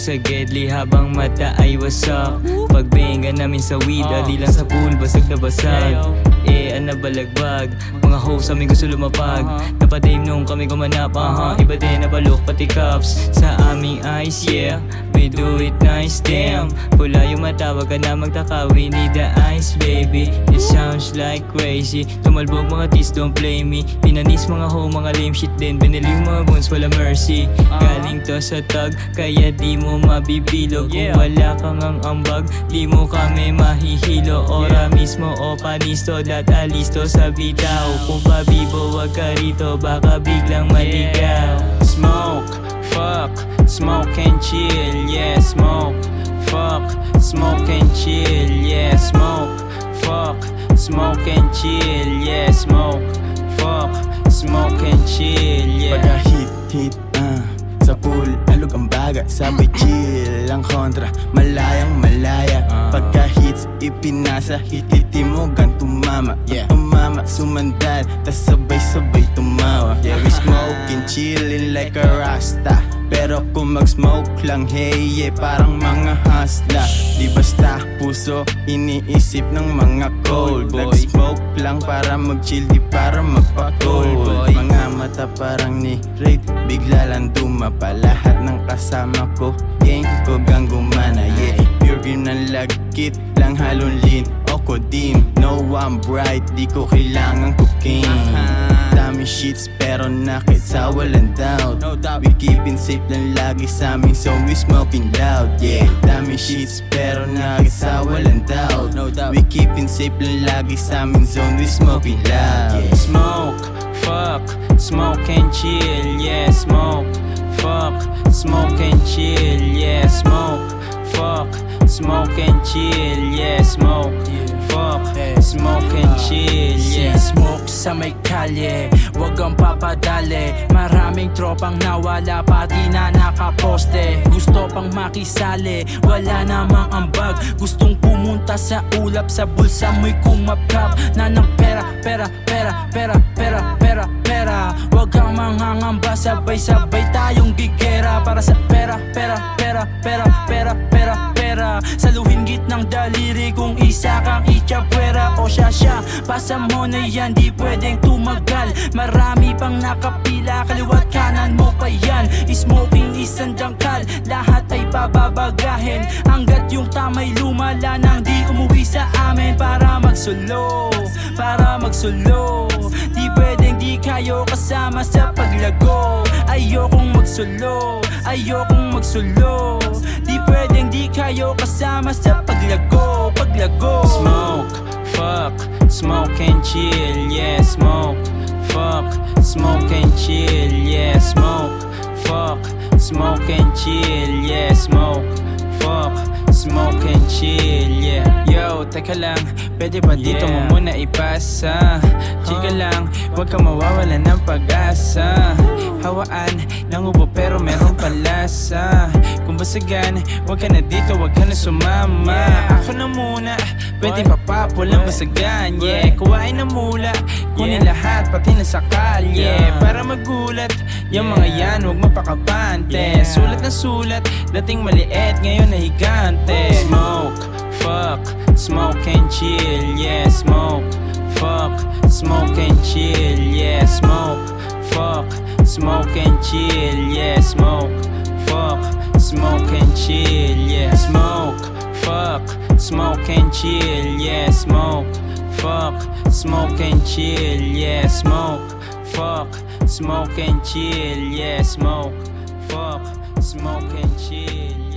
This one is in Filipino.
sa gedli habang mata ay wasak. Pagbenga namin sa weed, ali lang sa pool, basag na basag. Balagbag, mga hoes amin gusto lumapag. Napadame nung kami gumanap, iba din nabalok pati cups sa aming eyes, yeah. We do it nice, damn. Pula yung mata, wag ka na magtaka, we need the ice, baby. It sounds like crazy. Tumalbog mga tease, don't play me. Pinanis mga hoe, mga lame shit din. Binili yung mga bones, wala mercy. Galing to sa tag, kaya di mo mabibilog. Kung wala kang ang ambag, di mo kami mahihilo. Ora mismo o panisto, dat alisto sa bitaw. Kung pabibo, wag ka rito, baka biglang maligaw. Smoke, fuck, smoke and chill, yeah, smoke, fuck, smoke and chill, yeah, smoke, fuck, smoke and chill, yeah, smoke, fuck, smoke and chill, yeah. Pagka hit, sa pool, alog ang baga, sabay chill ang kontra, malayang malaya. Pagka hits, ipinasa, hititi mo gan tumama. Tumama, sumandal, tas sabay-sabay tumawa. Yeah, we smoking, chillin' like a rasta. Pero kung mag-smoke lang, hey, parang mga hustla. Di basta puso, iniisip ng mga cold. Nag-smoke lang para mag-chill, di para magpa-cold. Mga mata parang ni Raid, bigla lang dumapa. Lahat ng kasama ko, gang ko gang gumana, yeah. Pure green ng lagkit, lang halong lean o kodim. No, I'm bright, di ko kailangan cocaine. Dami sheets pero nakit sa walang doubt. We keepin' safe lang lagi sa aming zone, we smoking loud, yeah. Dami sheets pero nakit sa walang doubt. We keepin' safe lang lagi sa aming zone, we smoking loud, yeah. Smoke, fuck, smoke and chill, yeah, smoke, fuck, smoke and chill, yeah, smoke, fuck, smoke and chill, yeah, smoke, fuck, smoke and chill, yeah. Smoke sa may kalye, wag kang papadali. Maraming tropang nawala, pati na nakaposte. Gusto pang makisali, wala namang ambag. Gustong pumunta sa ulap, sa bulsa mo'y kumapkap. Nanang pera, pera, pera, pera, pera, pera, pera. Wag kang mangangamba, sabay-sabay tayong gigera. Para sa pera, pera, pera, pera, pera, pera, pera. Saluhin gitnang daliri kung isa kang ityapwera. O siya, pasa mo na yan, di pwedeng tumagal. Marami pang nakapila, kaliwat kanan mo pa yan. Smoking isang dangkal, lahat ay bababagahin. Hanggat yung tamay lumala nang di umuwi sa amin. Para magsulo, para magsulo. Di pwedeng di kayo kasama sa paglago. Ayokong magsulo, ayokong magsulo. Di pwedeng di kayo kasama sa paglago, paglago. Smoke, fuck, smoke and chill, yeah, smoke, fuck, smoke and chill, yeah, smoke, fuck, smoke and chill, yeah, smoke, fuck, smoke and chill, yeah. Yo, teka lang, pwede ba dito mo muna ipasa? Chika lang, wag ka mawawala ng pag-asa. Hawaan ng ubo pero meron palasa. Kung basagan, wag ka na dito, wag ka na sumama. Ako na muna, pwede papapulang basagan, yeah. Kuhain na mula, kunin lahat pati na sa kalye. Para magulat, yung mga yan wag mapakapante. Sulat na sulat, dating maliit ngayon na higante. Smoke, fuck, smoke and chill, yeah, smoke, fuck, smoke and chill, yeah, smoke, fuck, smoke and chill, yeah, smoke, fuck, smoke and chill, yeah, smoke, fuck, smoke and chill, yeah, smoke, fuck, smoke and chill, yeah, smoke, fuck, smoke and chill, yeah, smoke, fuck, smoke and chill.